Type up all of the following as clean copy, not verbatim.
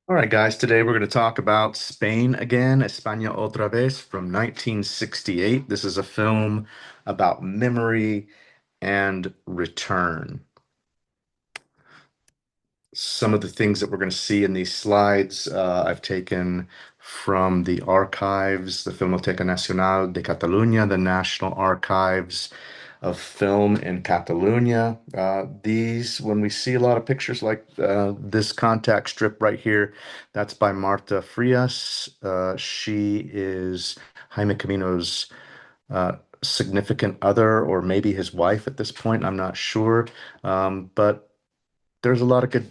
All right, guys, today we're going to talk about Spain again, España otra vez from 1968. This is a film about memory and return. Some of the things that we're going to see in these slides, I've taken from the archives, the Filmoteca Nacional de Catalunya, the National Archives of Film in Catalonia. When we see a lot of pictures like this contact strip right here, that's by Marta Frias. She is Jaime Camino's significant other, or maybe his wife at this point. I'm not sure. But there's a lot of good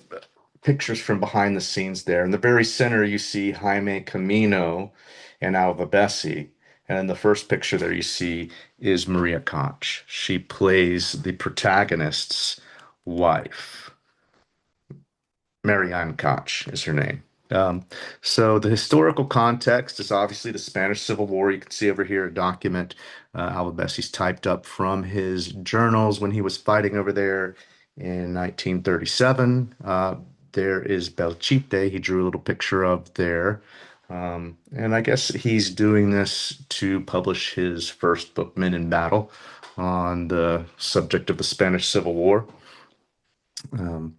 pictures from behind the scenes there. In the very center, you see Jaime Camino and Alva Bessi. And in the first picture there you see is Maria Koch. She plays the protagonist's wife. Marianne Koch is her name. Um, so the historical context is obviously the Spanish Civil War. You can see over here a document Alva Bessi's typed up from his journals when he was fighting over there in 1937. There is Belchite, he drew a little picture of there. And I guess he's doing this to publish his first book, Men in Battle, on the subject of the Spanish Civil War. Um,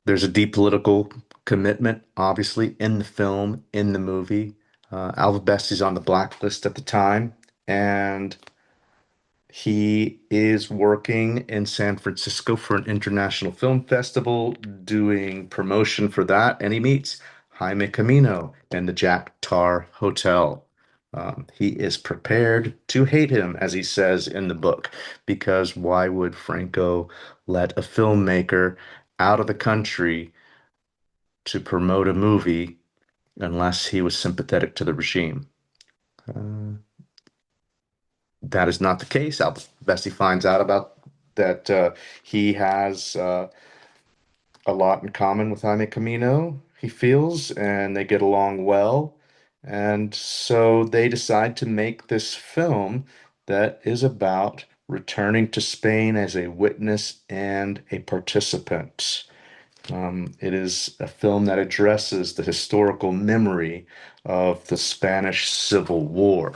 there's a deep political commitment, obviously, in the film, in the movie. Alva Bessi's on the blacklist at the time, and he is working in San Francisco for an international film festival, doing promotion for that, and he meets Jaime Camino in the Jack Tar Hotel. He is prepared to hate him, as he says in the book, because why would Franco let a filmmaker out of the country to promote a movie unless he was sympathetic to the regime? Uh, that is not the case. Bessie finds out about that he has a lot in common with Jaime Camino, he feels, and they get along well. And so they decide to make this film that is about returning to Spain as a witness and a participant. It is a film that addresses the historical memory of the Spanish Civil War.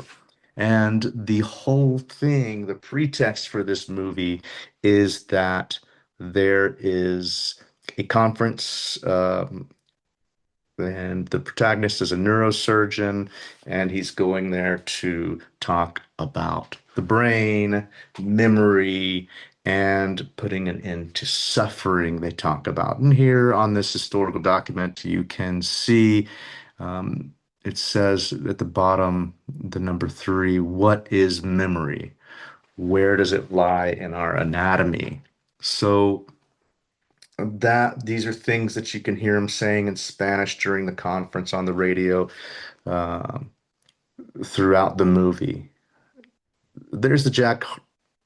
And the whole thing, the pretext for this movie is that there is a conference, and the protagonist is a neurosurgeon, and he's going there to talk about the brain, memory, and putting an end to suffering, they talk about. And here on this historical document, you can see it says at the bottom, the number three, what is memory? Where does it lie in our anatomy? So that these are things that you can hear him saying in Spanish during the conference on the radio uh, throughout the movie. There's the Jack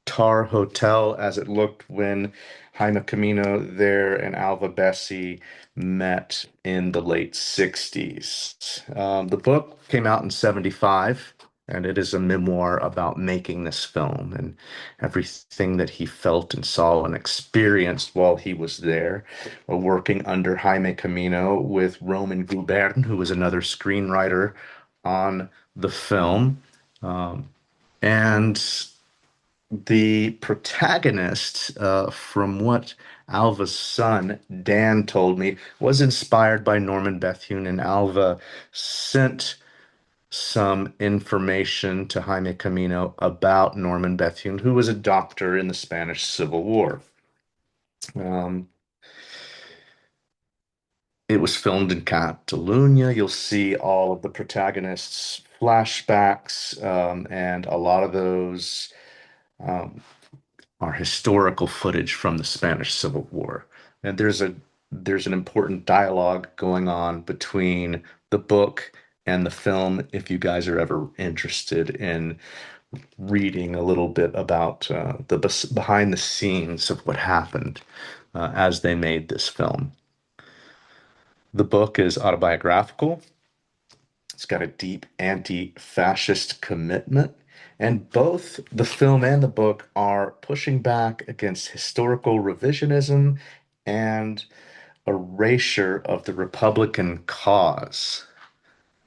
Tar Hotel as it looked when Jaime Camino there and Alva Bessi met in the late 60s. The book came out in 75, and it is a memoir about making this film and everything that he felt and saw and experienced while he was there, working under Jaime Camino with Roman Gubern, who was another screenwriter on the film. Um, and the protagonist, from what Alva's son, Dan, told me, was inspired by Norman Bethune, and Alva sent some information to Jaime Camino about Norman Bethune, who was a doctor in the Spanish Civil War. Um, it was filmed in Catalunya. You'll see all of the protagonists' flashbacks, and a lot of those um, are historical footage from the Spanish Civil War. And there's an important dialogue going on between the book and the film if you guys are ever interested in reading a little bit about the behind the scenes of what happened as they made this film. The book is autobiographical. It's got a deep anti-fascist commitment. And both the film and the book are pushing back against historical revisionism and erasure of the Republican cause.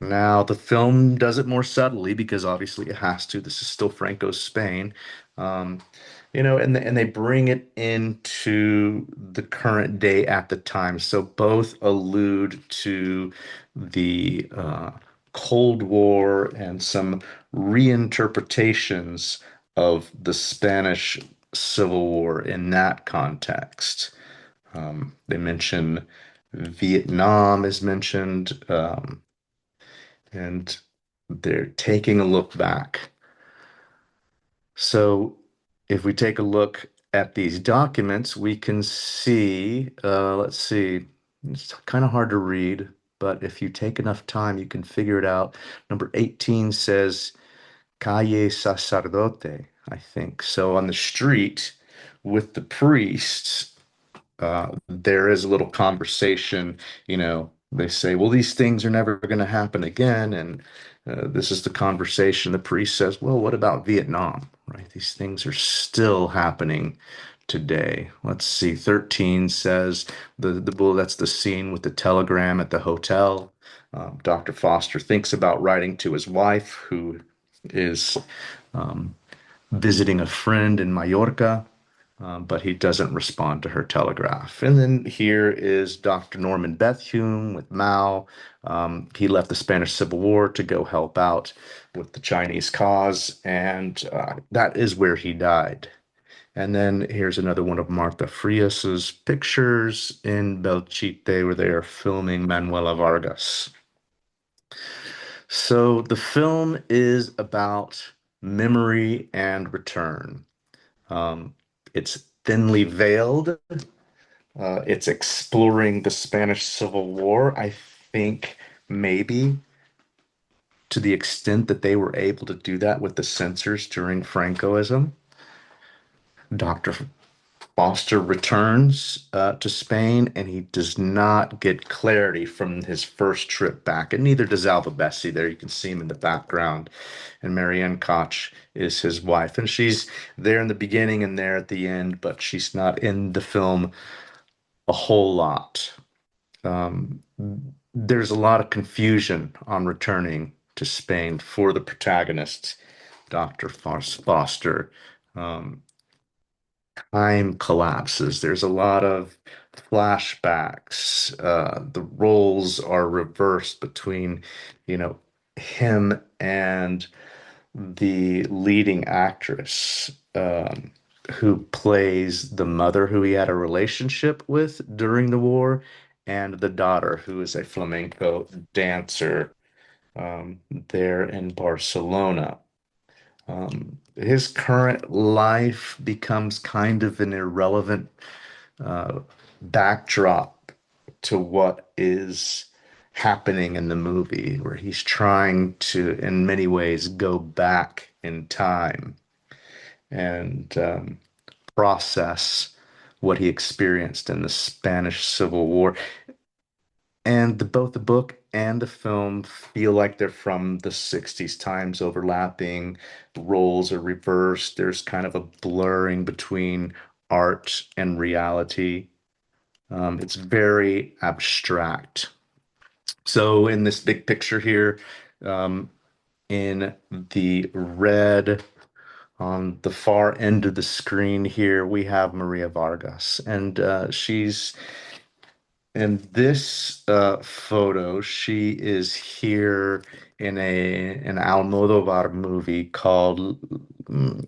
Now, the film does it more subtly because obviously it has to. This is still Franco's Spain. Um, and they bring it into the current day at the time. So both allude to the Cold War and some reinterpretations of the Spanish Civil War in that context. They mention Vietnam is mentioned. And they're taking a look back. So if we take a look at these documents, we can see, let's see, it's kind of hard to read, but if you take enough time, you can figure it out. Number 18 says Calle Sacerdote, I think. So on the street with the priests, there is a little conversation, they say, well, these things are never going to happen again. And this is the conversation. The priest says, well, what about Vietnam, right? These things are still happening today. Let's see. 13 says well, that's the scene with the telegram at the hotel. Dr. Foster thinks about writing to his wife, who is um, visiting a friend in Mallorca, but he doesn't respond to her telegraph. And then here is Dr. Norman Bethune with Mao. He left the Spanish Civil War to go help out with the Chinese cause, and that is where he died. And then here's another one of Martha Frias's pictures in Belchite, where they are filming Manuela Vargas. So the film is about memory and return. Um, it's thinly veiled. It's exploring the Spanish Civil War. I think maybe to the extent that they were able to do that with the censors during Francoism. Dr. Foster returns to Spain and he does not get clarity from his first trip back, and neither does Alva Bessie. There you can see him in the background. And Marianne Koch is his wife, and she's there in the beginning and there at the end, but she's not in the film a whole lot. Um, there's a lot of confusion on returning to Spain for the protagonist, Dr. Foster. Um, Time collapses. There's a lot of flashbacks. The roles are reversed between, him and the leading actress, who plays the mother who he had a relationship with during the war, and the daughter who is a flamenco dancer, there in Barcelona. His current life becomes kind of an irrelevant uh, backdrop to what is happening in the movie, where he's trying to, in many ways, go back in time and process what he experienced in the Spanish Civil War. And both the book and the film feel like they're from the 60s, times overlapping, roles are reversed. There's kind of a blurring between art and reality. It's very abstract. So in this big picture here, um, in the red on the far end of the screen here, we have Maria Vargas, and she's in this photo. She is here in an Almodovar movie called mm,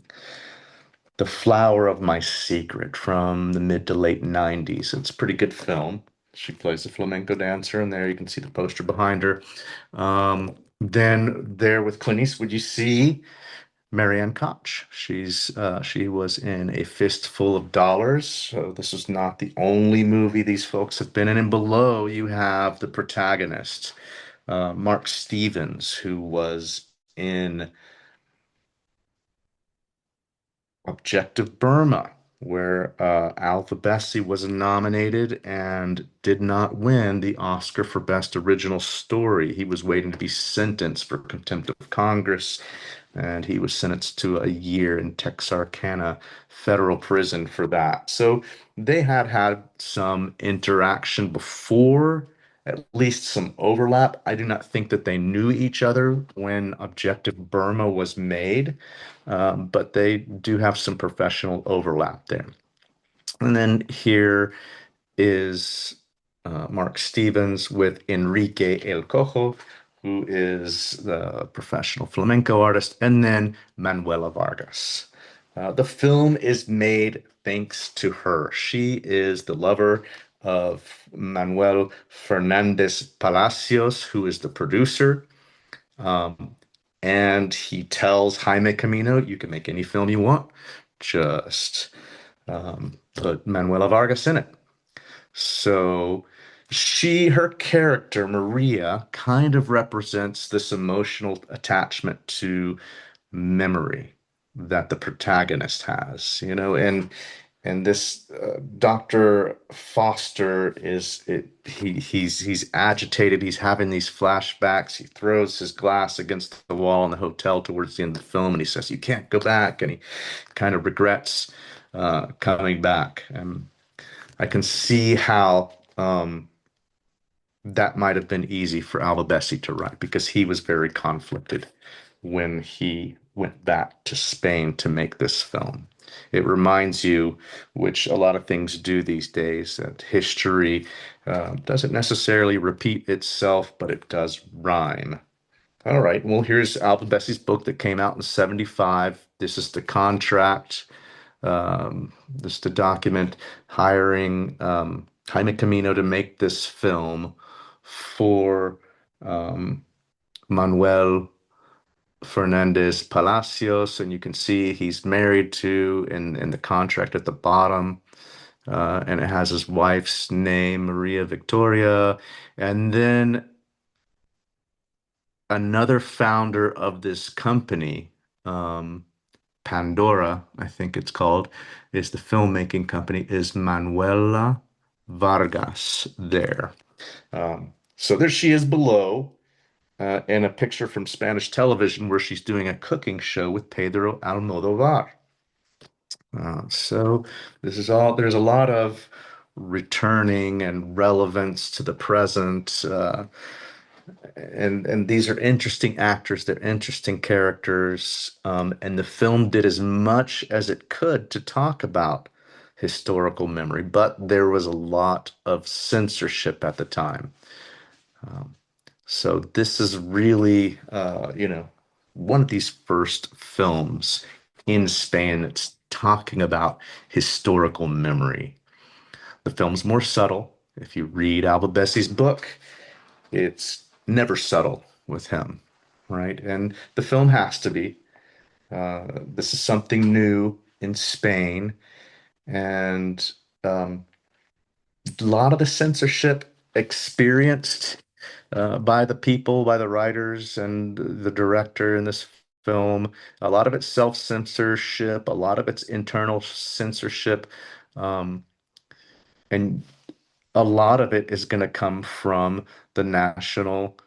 The Flower of My Secret from the mid to late 90s. It's a pretty good film. She plays a flamenco dancer, and there you can see the poster behind her. Then there with Clint Eastwood, you see Marianne Koch. She was in A Fistful of Dollars. So this is not the only movie these folks have been in. And below you have the protagonist, Mark Stevens, who was in Objective Burma, where Alpha Bessie was nominated and did not win the Oscar for Best Original Story. He was waiting to be sentenced for contempt of Congress. and he was sentenced to a year in Texarkana federal prison for that. So they had had some interaction before, at least some overlap. I do not think that they knew each other when Objective Burma was made, but they do have some professional overlap there. And then here is Mark Stevens with Enrique El Cojo, who is the professional flamenco artist, and then Manuela Vargas. The film is made thanks to her. She is the lover of Manuel Fernandez Palacios, who is the producer. Um, and he tells Jaime Camino, you can make any film you want, just put Manuela Vargas in it. So her character, Maria, kind of represents this emotional attachment to memory that the protagonist has, and this Dr. Foster he's agitated. He's having these flashbacks. He throws his glass against the wall in the hotel towards the end of the film, and he says, "You can't go back," and he kind of regrets coming back. And I can see how that might have been easy for Alva Bessie to write because he was very conflicted when he went back to Spain to make this film. It reminds you, which a lot of things do these days, that history doesn't necessarily repeat itself, but it does rhyme. All right, well, here's Alva Bessie's book that came out in 75. This is the contract. This is the document hiring Jaime Camino to make this film for um, Manuel Fernandez Palacios, and you can see he's married to in the contract at the bottom, and it has his wife's name, Maria Victoria, and then another founder of this company, Pandora, I think it's called, is the filmmaking company, is Manuela Vargas there. So there she is below. In a picture from Spanish television where she's doing a cooking show with Pedro Almodovar. So this is all, there's a lot of returning and relevance to the present. And these are interesting actors, they're interesting characters. And the film did as much as it could to talk about historical memory, but there was a lot of censorship at the time. Um, So this is really, one of these first films in Spain that's talking about historical memory. The film's more subtle. If you read Alba Bessie's book, it's never subtle with him, right? And the film has to be. This is something new in Spain, and a lot of the censorship experienced by the people, by the writers and the director in this film. A lot of it's self-censorship, a lot of it's internal censorship, um, and a lot of it is going to come from the National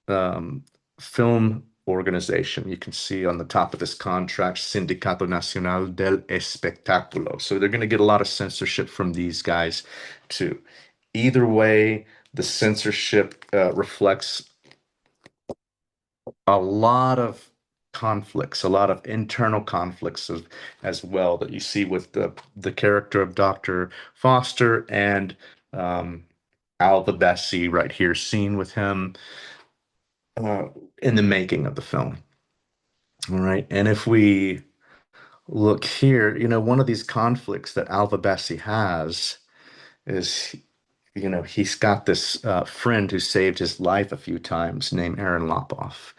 um, Film Organization. You can see on the top of this contract, Sindicato Nacional del Espectáculo. So they're going to get a lot of censorship from these guys too. Either way, the censorship reflects a lot of conflicts, a lot of internal conflicts as well that you see with the character of Dr. Foster and um, Alva Bessie right here, seen with him uh, in the making of the film. All right, and if we look here, one of these conflicts that Alva Bessie has is, he's got this friend who saved his life a few times named Aaron Lopoff.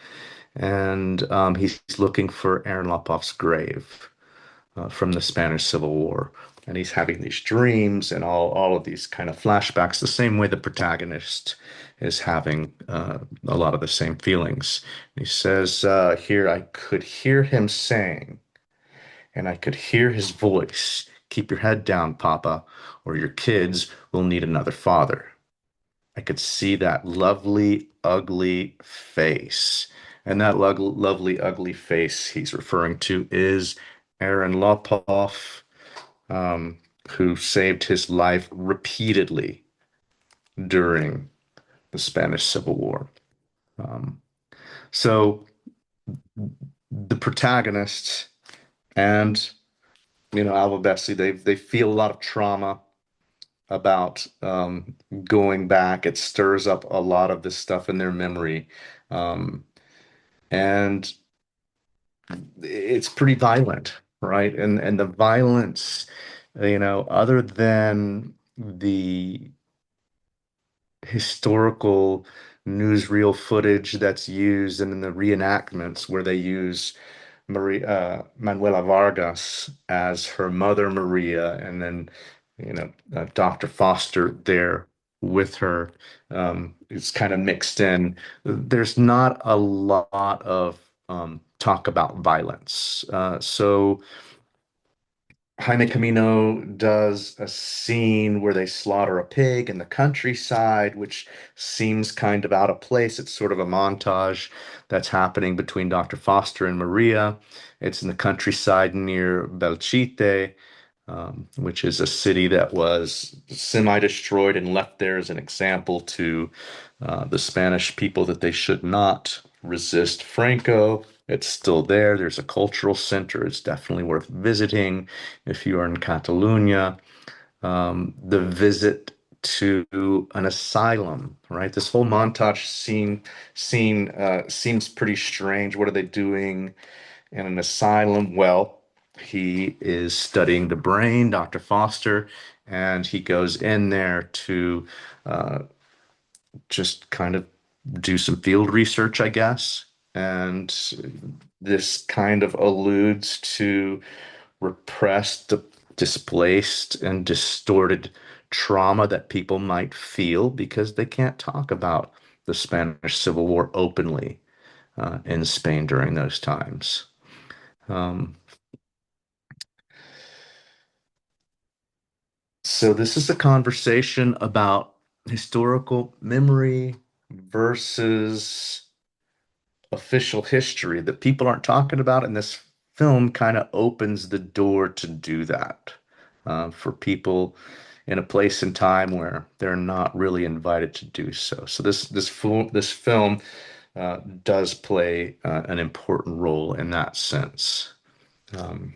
And he's looking for Aaron Lopoff's grave from the Spanish Civil War. And he's having these dreams and all of these kind of flashbacks, the same way the protagonist is having a lot of the same feelings. He says here, I could hear him saying, and I could hear his voice, keep your head down, Papa, or your kids will need another father. I could see that lovely, ugly face. And that lovely, ugly face he's referring to is Aaron Lopoff, um, who saved his life repeatedly during the Spanish Civil War. Um, so the protagonists and Alva Bessie, they feel a lot of trauma about going back. It stirs up a lot of this stuff in their memory. Um, and it's pretty violent, right? And the violence, other than the historical newsreel footage that's used and in the reenactments where they use Manuela Vargas as her mother Maria, and then Dr. Foster there with her. It's kind of mixed in. There's not a lot of talk about violence. So Jaime Camino does a scene where they slaughter a pig in the countryside, which seems kind of out of place. It's sort of a montage that's happening between Dr. Foster and Maria. It's in the countryside near Belchite, which is a city that was semi-destroyed and left there as an example to the Spanish people that they should not resist Franco. It's still there. There's a cultural center. It's definitely worth visiting if you are in Catalonia. The visit to an asylum, right? This whole montage scene seems pretty strange. What are they doing in an asylum? Well, he is studying the brain, Dr. Foster, and he goes in there to uh, just kind of do some field research, I guess. And this kind of alludes to repressed, displaced, and distorted trauma that people might feel because they can't talk about the Spanish Civil War openly in Spain during those times. Um, so this is a conversation about historical memory versus official history that people aren't talking about, and this film kind of opens the door to do that for people in a place and time where they're not really invited to do so. So this film does play an important role in that sense, um,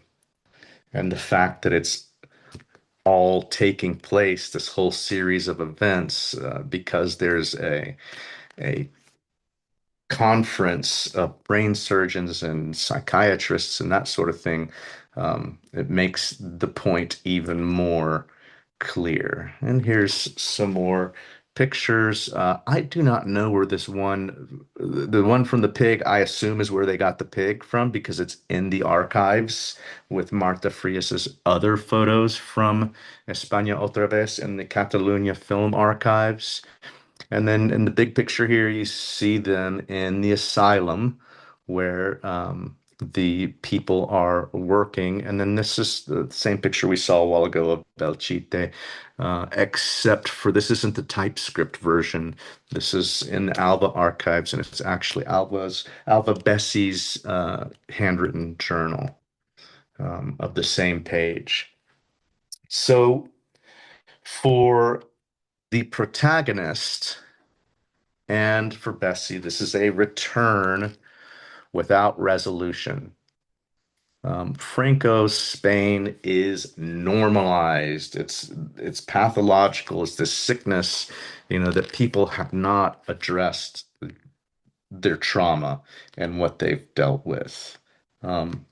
and the fact that it's all taking place, this whole series of events, because there's a conference of brain surgeons and psychiatrists and that sort of thing, it makes the point even more clear. And here's some more pictures. I do not know where the one from the pig, I assume is where they got the pig from because it's in the archives with Marta Frias's other photos from España Otra Vez in the Catalunya film archives. And then in the big picture here, you see them in the asylum where the people are working. And then this is the same picture we saw a while ago of Belchite, except for this isn't the typescript version. This is in the Alva archives, and it's actually Alva Bessie's handwritten journal of the same page. So for the protagonist, and for Bessie, this is a return without resolution. Franco's Spain is normalized. It's pathological. It's this sickness, that people have not addressed their trauma and what they've dealt with. Um,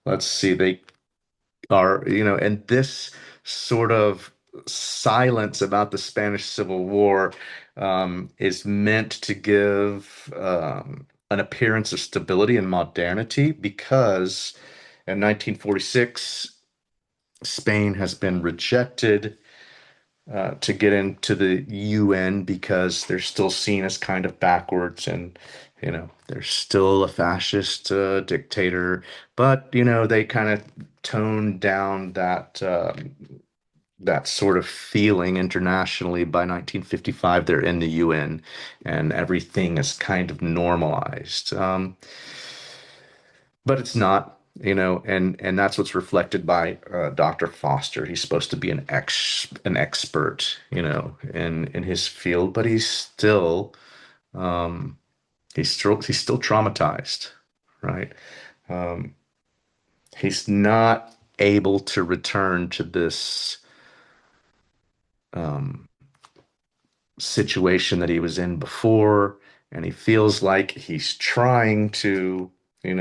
let's see. They are, and this sort of silence about the Spanish Civil War is meant to give an appearance of stability and modernity because in 1946, Spain has been rejected to get into the UN because they're still seen as kind of backwards and they're still a fascist dictator, but they kind of toned down that sort of feeling internationally. By 1955, they're in the UN, and everything is kind of normalized. But it's not, and that's what's reflected by Dr. Foster. He's supposed to be an expert, in his field, but um, he's still traumatized, right? Um, he's not able to return to this um, situation that he was in before, and he feels like he's trying to, in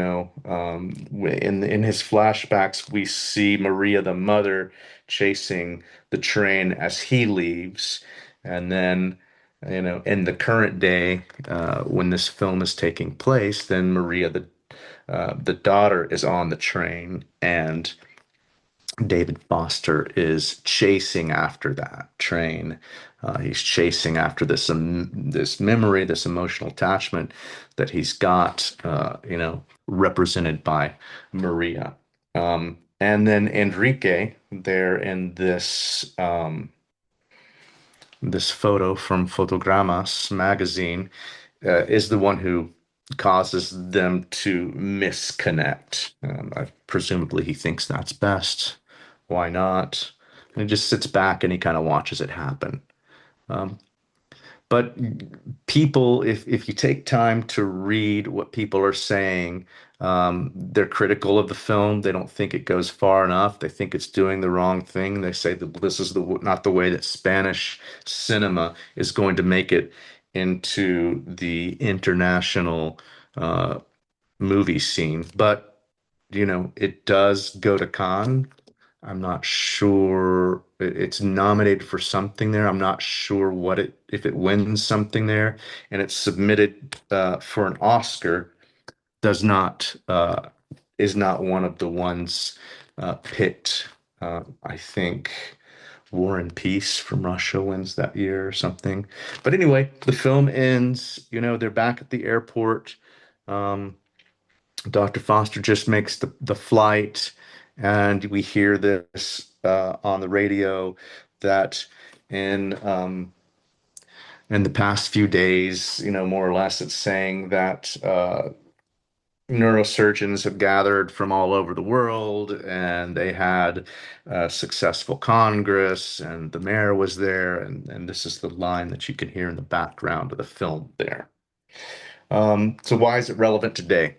his flashbacks, we see Maria, the mother, chasing the train as he leaves, and then, in the current day, when this film is taking place, then Maria, the daughter, is on the train, and David Foster is chasing after that train. He's chasing after this memory, this emotional attachment that he's got, represented by Maria. And then Enrique, there in this photo from Fotogramas magazine, is the one who causes them to misconnect. Presumably, he thinks that's best. Why not? And he just sits back and he kind of watches it happen. Um, but people, if you take time to read what people are saying, they're critical of the film. They don't think it goes far enough. They think it's doing the wrong thing. They say that this is not the way that Spanish cinema is going to make it into the international uh, movie scene. But it does go to Cannes. I'm not sure it's nominated for something there. I'm not sure if it wins something there, and it's submitted for an Oscar. Does not is not one of the ones picked. I think War and Peace from Russia wins that year or something. But anyway, the film ends. They're back at the airport. Um, Dr. Foster just makes the flight, and we hear this on the radio that in in the past few days, more or less, it's saying that neurosurgeons have gathered from all over the world, and they had a successful congress, and the mayor was there, and this is the line that you can hear in the background of the film there. So why is it relevant today?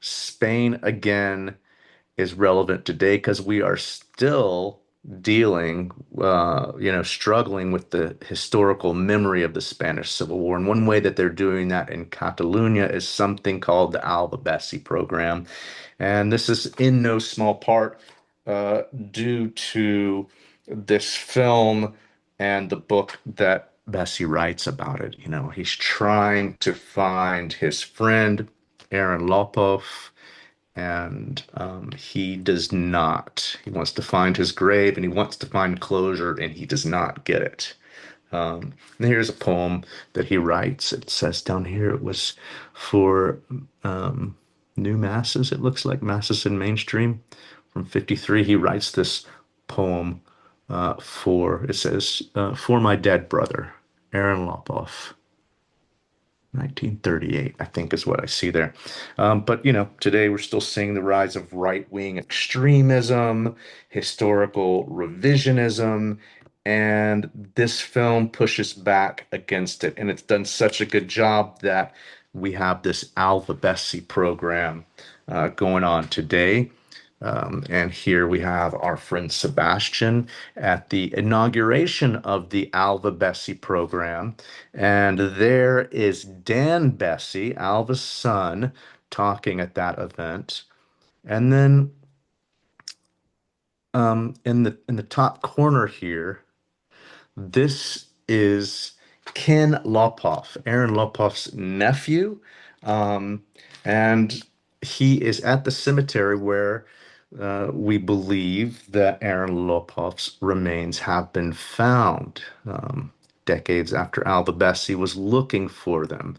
Spain again is relevant today because we are still dealing, struggling with the historical memory of the Spanish Civil War. And one way that they're doing that in Catalonia is something called the Alba Bessie program. And this is in no small part uh, due to this film and the book that Bessie writes about it. He's trying to find his friend, Aaron Lopov, and he does not. He wants to find his grave and he wants to find closure, and he does not get it. And here's a poem that he writes. It says down here it was for new masses. It looks like masses in mainstream from 53. He writes this poem it says, for my dead brother, Aaron Lopov. 1938, I think is what I see there. But today we're still seeing the rise of right-wing extremism, historical revisionism, and this film pushes back against it. And it's done such a good job that we have this Alva Bessie program going on today. And here we have our friend Sebastian at the inauguration of the Alva Bessie program. And there is Dan Bessie, Alva's son, talking at that event. And then in the top corner here, this is Ken Lopov, Aaron Lopov's nephew. Um, and he is at the cemetery where we believe that Aaron Lopov's remains have been found, decades after Alva Bessie was looking for them.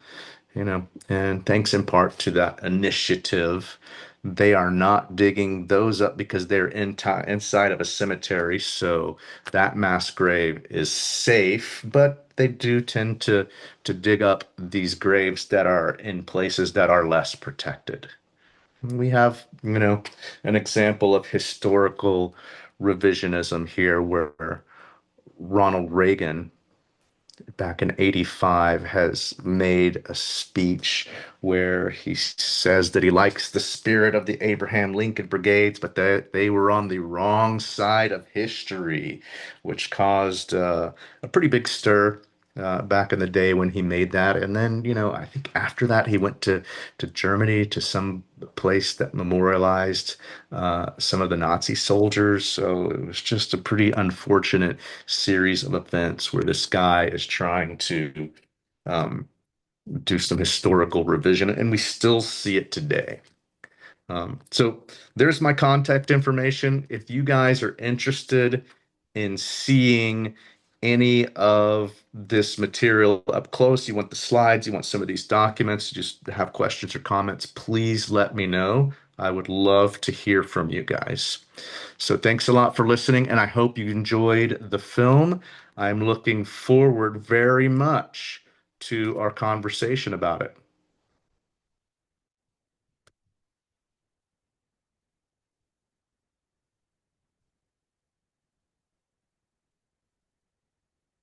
And thanks in part to that initiative They are not digging those up because they're inside of a cemetery, so that mass grave is safe, but they do tend to dig up these graves that are in places that are less protected. We have, an example of historical revisionism here where Ronald Reagan back in 85 has made a speech where he says that he likes the spirit of the Abraham Lincoln Brigades, but that they were on the wrong side of history, which caused a pretty big stir back in the day when he made that. And then, I think after that he went to Germany to some place that memorialized some of the Nazi soldiers. So it was just a pretty unfortunate series of events where this guy is trying to um, do some historical revision, and we still see it today. So there's my contact information. If you guys are interested in seeing any of this material up close, you want the slides, you want some of these documents, you just have questions or comments, please let me know. I would love to hear from you guys. So thanks a lot for listening, and I hope you enjoyed the film. I'm looking forward very much to our conversation about it.